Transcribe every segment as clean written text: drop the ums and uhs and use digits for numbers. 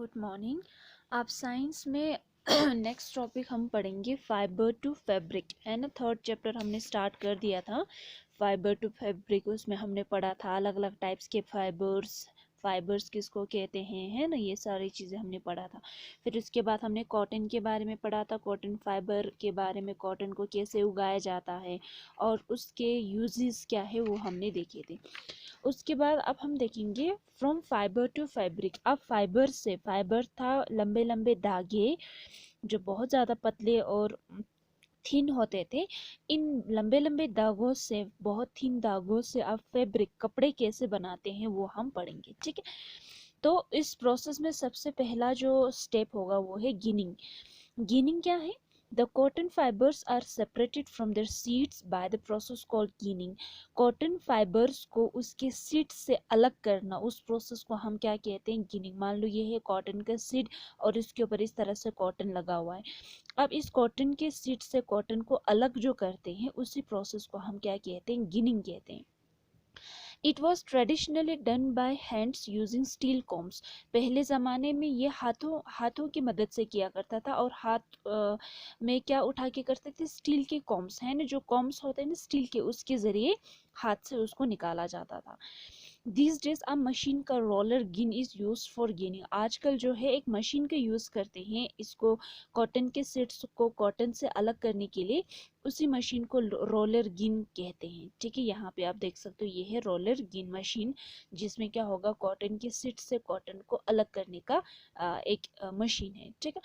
Good morning. आप science में next topic हम पढ़ेंगे फाइबर टू फैब्रिक, है ना। थर्ड चैप्टर हमने स्टार्ट कर दिया था फाइबर टू फैब्रिक। उसमें हमने पढ़ा था अलग अलग टाइप्स के फाइबर्स किसको कहते हैं, है ना। ये सारी चीज़ें हमने पढ़ा था। फिर उसके बाद हमने कॉटन के बारे में पढ़ा था, कॉटन फाइबर के बारे में, कॉटन को कैसे उगाया जाता है और उसके यूजेस क्या है वो हमने देखे थे। उसके बाद अब हम देखेंगे फ्रॉम फाइबर टू फैब्रिक। अब फाइबर था लंबे लंबे धागे जो बहुत ज़्यादा पतले और थिन होते थे। इन लंबे लंबे धागों से, बहुत थिन धागों से अब फैब्रिक, कपड़े कैसे बनाते हैं वो हम पढ़ेंगे, ठीक है। तो इस प्रोसेस में सबसे पहला जो स्टेप होगा वो है गिनिंग। गिनिंग क्या है? The cotton fibers are separated from their seeds by the process called ginning. Cotton fibres को उसके सीड से अलग करना, उस प्रोसेस को हम क्या कहते हैं? गिनिंग। मान लो ये है कॉटन का सीड और इसके ऊपर इस तरह से कॉटन लगा हुआ है। अब इस कॉटन के सीड से कॉटन को अलग जो करते हैं उसी प्रोसेस को हम क्या कहते हैं? गिनिंग कहते हैं। It was traditionally done by hands using steel combs. पहले ज़माने में ये हाथों हाथों की मदद से किया करता था और हाथ में क्या उठा के करते थे? स्टील के कॉम्स, है ना, जो कॉम्स होते हैं ना स्टील के, उसके ज़रिए हाथ से उसको निकाला जाता था। दिस डेज अब मशीन का रोलर गिन इज़ यूज फॉर गिनिंग। आजकल जो है एक मशीन का यूज़ करते हैं इसको, कॉटन के सीड्स को कॉटन से अलग करने के लिए। उसी मशीन को रोलर गिन कहते हैं, ठीक है। यहाँ पे आप देख सकते हो ये है रोलर गिन मशीन, जिसमें क्या होगा, कॉटन के सीड से कॉटन को अलग करने का एक मशीन है, ठीक है।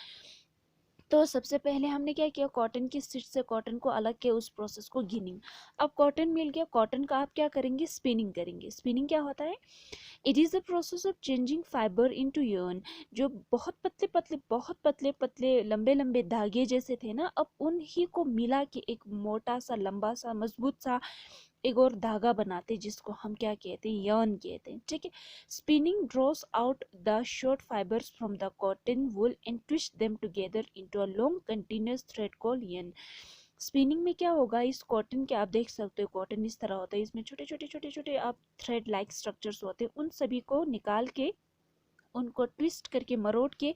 तो सबसे पहले हमने क्या किया, कॉटन की सीड से कॉटन को अलग किया, उस प्रोसेस को गिनिंग। अब कॉटन मिल गया, कॉटन का आप क्या करेंगे? स्पिनिंग करेंगे। स्पिनिंग क्या होता है? It is the process of changing fibre into yarn। जो बहुत पतले पतले लंबे लंबे धागे जैसे थे ना, अब उन्हीं को मिला के एक मोटा सा, लंबा सा, मजबूत सा एक और धागा बनाते, जिसको हम क्या कहते हैं? yarn कहते हैं, ठीक है। Spinning draws out the short fibres from the cotton wool and twist them together into a long continuous thread called yarn। Spinning में क्या होगा, इस कॉटन के, आप देख सकते हो कॉटन इस तरह होता है, इसमें छोटे छोटे आप थ्रेड लाइक स्ट्रक्चर्स होते हैं, उन सभी को निकाल के, उनको ट्विस्ट करके, मरोड़ के,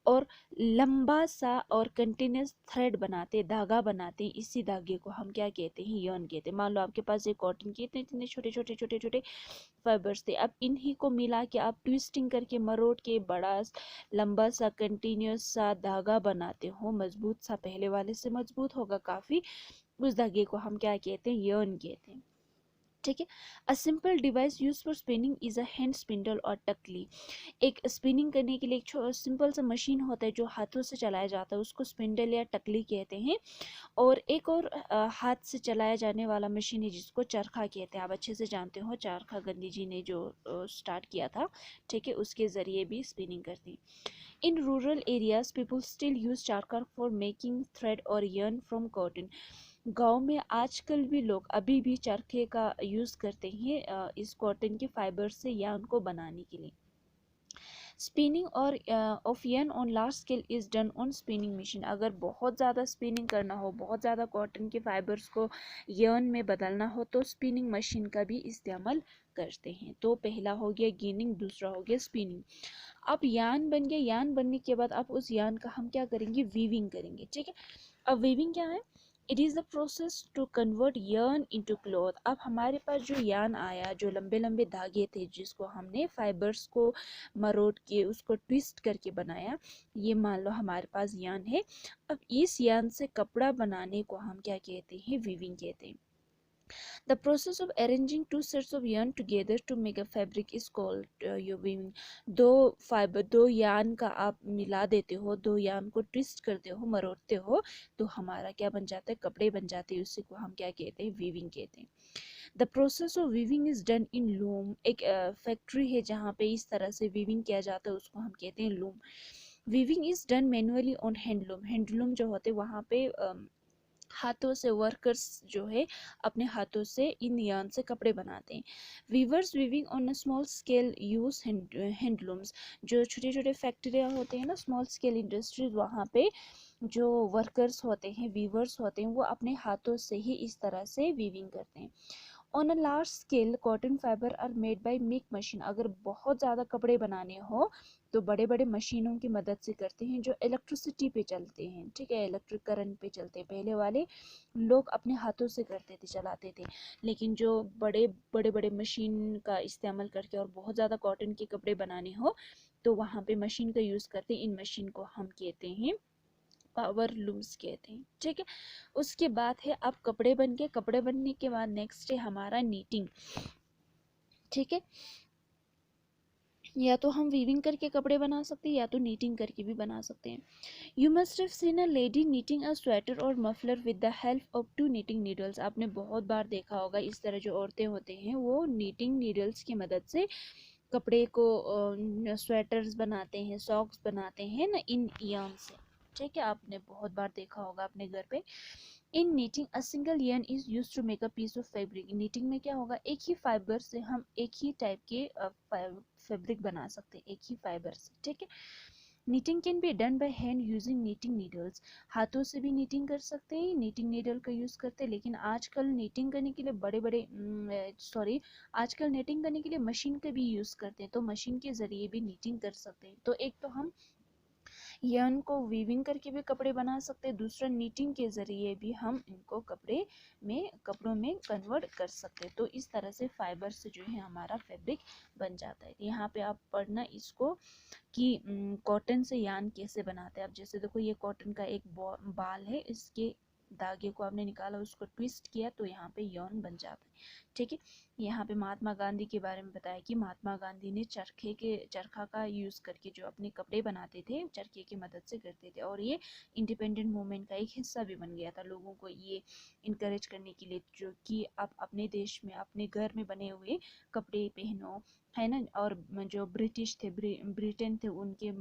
और लंबा सा और कंटिन्यूस थ्रेड बनाते, धागा बनाते। इसी धागे को हम क्या कहते हैं? yarn कहते हैं। मान लो आपके पास एक कॉटन के इतने इतने छोटे छोटे फाइबर्स थे, अब इन्हीं को मिला के आप ट्विस्टिंग करके, मरोड़ के, बड़ा लंबा सा कंटिन्यूस सा धागा बनाते हो, मजबूत सा, पहले वाले से मजबूत होगा काफ़ी। उस धागे को हम क्या कहते हैं? yarn कहते हैं, ठीक है। A simple device use for spinning is a hand spindle और टकली। एक स्पिनिंग करने के लिए एक सिंपल सा मशीन होता है जो हाथों से चलाया जाता है, उसको स्पिंडल या टकली कहते हैं। और एक और हाथ से चलाया जाने वाला मशीन है जिसको चरखा कहते हैं। आप अच्छे से जानते हो, चरखा गांधी जी ने जो स्टार्ट किया था, ठीक है, उसके ज़रिए भी स्पिनिंग करती हैं। In rural areas people still use चरखा फॉर मेकिंग थ्रेड और yarn फ्रॉम कॉटन। गांव में आजकल भी लोग अभी भी चरखे का यूज़ करते हैं इस कॉटन के फाइबर से yarn को बनाने के लिए। स्पिनिंग और of yarn on large scale is done on spinning machine. अगर बहुत ज़्यादा स्पिनिंग करना हो, बहुत ज़्यादा कॉटन के फाइबर्स को yarn में बदलना हो, तो स्पिनिंग मशीन का भी इस्तेमाल करते हैं। तो पहला हो गया गिनिंग, दूसरा हो गया स्पिनिंग। अब यान बन गया, यान बनने के बाद अब उस यान का हम क्या करेंगे? वीविंग करेंगे, ठीक है। अब वीविंग क्या है? It is the process to convert yarn into cloth. अब हमारे पास जो यान आया, जो लंबे लंबे धागे थे जिसको हमने फाइबर्स को मरोड़ के, उसको ट्विस्ट करके बनाया, ये मान लो हमारे पास यान है। अब इस यान से कपड़ा बनाने को हम क्या कहते हैं? वीविंग कहते हैं। The process of arranging two sets of yarn together to make a fabric is called your weaving. दो यान का आप मिला देते हो, दो यान को ट्विस्ट करते हो, मरोड़ते हो, तो हमारा क्या बन जाता है? कपड़े बन जाते हैं। उसी को हम क्या कहते हैं? वीविंग कहते हैं। The process of weaving is done in loom. एक फैक्ट्री है जहाँ पे इस तरह से वीविंग किया जाता है, उसको हम कहते हैं loom. Weaving is done manually on handloom. Handloom जो होते हैं वहाँ पे हाथों से वर्कर्स जो है अपने हाथों से इन यार्न से कपड़े बनाते हैं। Viewers weaving on a small scale use handlooms. जो छोटे छोटे फैक्ट्रियाँ होते हैं ना, स्मॉल स्केल इंडस्ट्रीज, वहाँ पे जो वर्कर्स होते हैं, वीवर्स होते हैं, वो अपने हाथों से ही इस तरह से वीविंग करते हैं। On a large scale cotton fibre are made by milk machine. अगर बहुत ज़्यादा कपड़े बनाने हो तो बड़े बड़े मशीनों की मदद से करते हैं जो इलेक्ट्रिसिटी पे चलते हैं, ठीक है, इलेक्ट्रिक करंट पे चलते हैं। पहले वाले लोग अपने हाथों से करते थे, चलाते थे, लेकिन जो बड़े बड़े बड़े मशीन का इस्तेमाल करके और बहुत ज़्यादा कॉटन के कपड़े बनाने हो तो वहाँ पे मशीन का यूज़ करते हैं। इन मशीन को हम कहते हैं पावर लूम्स कहते हैं, ठीक है। उसके बाद है अब कपड़े बन गए, कपड़े बनने के बाद नेक्स्ट है हमारा नीटिंग, ठीक है। या तो हम वीविंग करके कपड़े बना सकते हैं या तो नीटिंग करके भी बना सकते हैं। You must have seen a lady knitting a sweater और muffler with the help of 2 knitting needles. आपने बहुत बार देखा होगा इस तरह जो औरतें होते हैं वो नीटिंग नीडल्स की मदद से कपड़े को स्वेटर्स बनाते हैं, सॉक्स बनाते हैं ना इन yarn से, ठीक है। आपने बहुत बार देखा होगा अपने घर पे। In knitting a single yarn is use to make a piece of fabric. Knitting में क्या होगा, एक ही फाइबर से हम एक ही टाइप के फैब्रिक बना सकते हैं, एक ही फाइबर से, ठीक है। Knitting can be done by hand using knitting needles. हाथों से भी नीटिंग कर सकते हैं, नीटिंग नीडल का यूज़ करते हैं, लेकिन आजकल नीटिंग करने के लिए बड़े बड़े आजकल नीटिंग करने के लिए मशीन का भी यूज़ करते हैं, तो मशीन के ज़रिए भी नीटिंग कर सकते हैं। तो एक तो हम yarn को वीविंग करके भी कपड़े बना सकते हैं, दूसरा नीटिंग के ज़रिए भी हम इनको कपड़ों में कन्वर्ट कर सकते हैं। तो इस तरह से फाइबर से जो है हमारा फैब्रिक बन जाता है। यहाँ पे आप पढ़ना इसको कि कॉटन से यान कैसे बनाते हैं। अब जैसे देखो ये कॉटन का एक बाल है, इसके धागे को आपने निकाला, उसको ट्विस्ट किया तो यहाँ पे यौन बन जाता है, ठीक है। यहाँ पे महात्मा गांधी के बारे में बताया कि महात्मा गांधी ने चरखा का यूज़ करके जो अपने कपड़े बनाते थे चरखे की मदद से करते थे, और ये इंडिपेंडेंट मूवमेंट का एक हिस्सा भी बन गया था। लोगों को ये इनकरेज करने के लिए जो कि आप अपने देश में अपने घर में बने हुए कपड़े पहनो, है ना। और जो ब्रिटिश थे, ब्रिटेन थे, उनके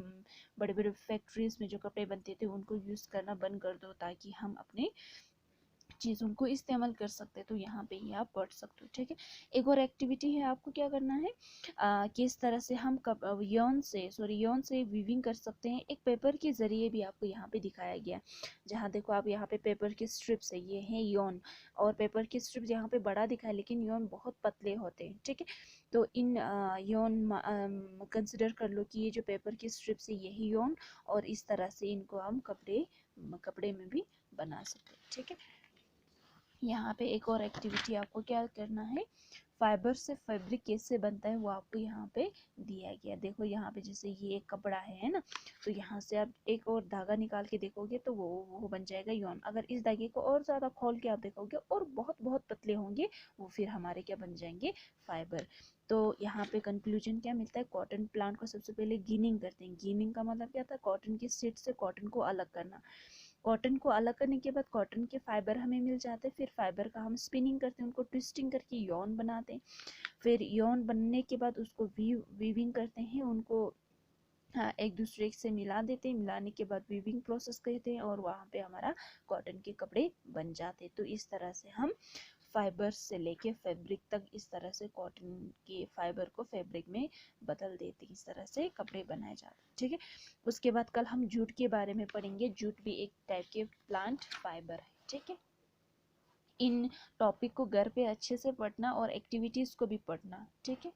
बड़े बड़े फैक्ट्रीज में जो कपड़े बनते थे उनको यूज़ करना बंद कर दो ताकि हम अपने चीज़ों को इस्तेमाल कर सकते हैं। तो यहाँ पे ही आप पढ़ सकते हो, ठीक है। एक और एक्टिविटी है, आपको क्या करना है, किस तरह से हम यौन से वीविंग कर सकते हैं। एक पेपर के ज़रिए भी आपको यहाँ पे दिखाया गया, जहाँ देखो आप यहाँ पे पेपर की स्ट्रिप्स है, ये है यौन, और पेपर की स्ट्रिप्स यहाँ पे बड़ा दिखा है लेकिन यौन बहुत पतले होते हैं, ठीक है। तो इन यौन कंसिडर कर लो कि ये जो पेपर की स्ट्रिप्स है यही यौन, और इस तरह से इनको हम कपड़े में भी बना सकते हैं, ठीक है। यहाँ पे एक और एक्टिविटी आपको क्या करना है, फाइबर से फैब्रिक कैसे बनता है वो आपको यहाँ पे दिया गया। देखो यहाँ पे जैसे ये एक कपड़ा है ना, तो यहाँ से आप एक और धागा निकाल के देखोगे तो वो बन जाएगा यौन। अगर इस धागे को और ज़्यादा खोल के आप देखोगे और बहुत बहुत पतले होंगे, वो फिर हमारे क्या बन जाएंगे, फाइबर। तो यहाँ पे कंक्लूजन क्या मिलता है, कॉटन प्लांट को सबसे पहले गिनिंग करते हैं। गिनिंग का मतलब क्या था, कॉटन की सीड से कॉटन को अलग करना। कॉटन को अलग करने के बाद कॉटन के फाइबर हमें मिल जाते हैं, फिर फाइबर का हम स्पिनिंग करते हैं, उनको ट्विस्टिंग करके यॉन बनाते हैं। फिर यॉन बनने के बाद उसको वीविंग करते हैं, उनको एक दूसरे से मिला देते हैं, मिलाने के बाद वीविंग प्रोसेस करते हैं और वहाँ पे हमारा कॉटन के कपड़े बन जाते हैं। तो इस तरह से हम फाइबर से लेके फैब्रिक तक इस तरह से कॉटन के फाइबर को फैब्रिक में बदल देते हैं, इस तरह से कपड़े बनाए जाते हैं, ठीक है। उसके बाद कल हम जूट के बारे में पढ़ेंगे। जूट भी एक टाइप के प्लांट फाइबर है, ठीक है। इन टॉपिक को घर पे अच्छे से पढ़ना और एक्टिविटीज़ को भी पढ़ना, ठीक है।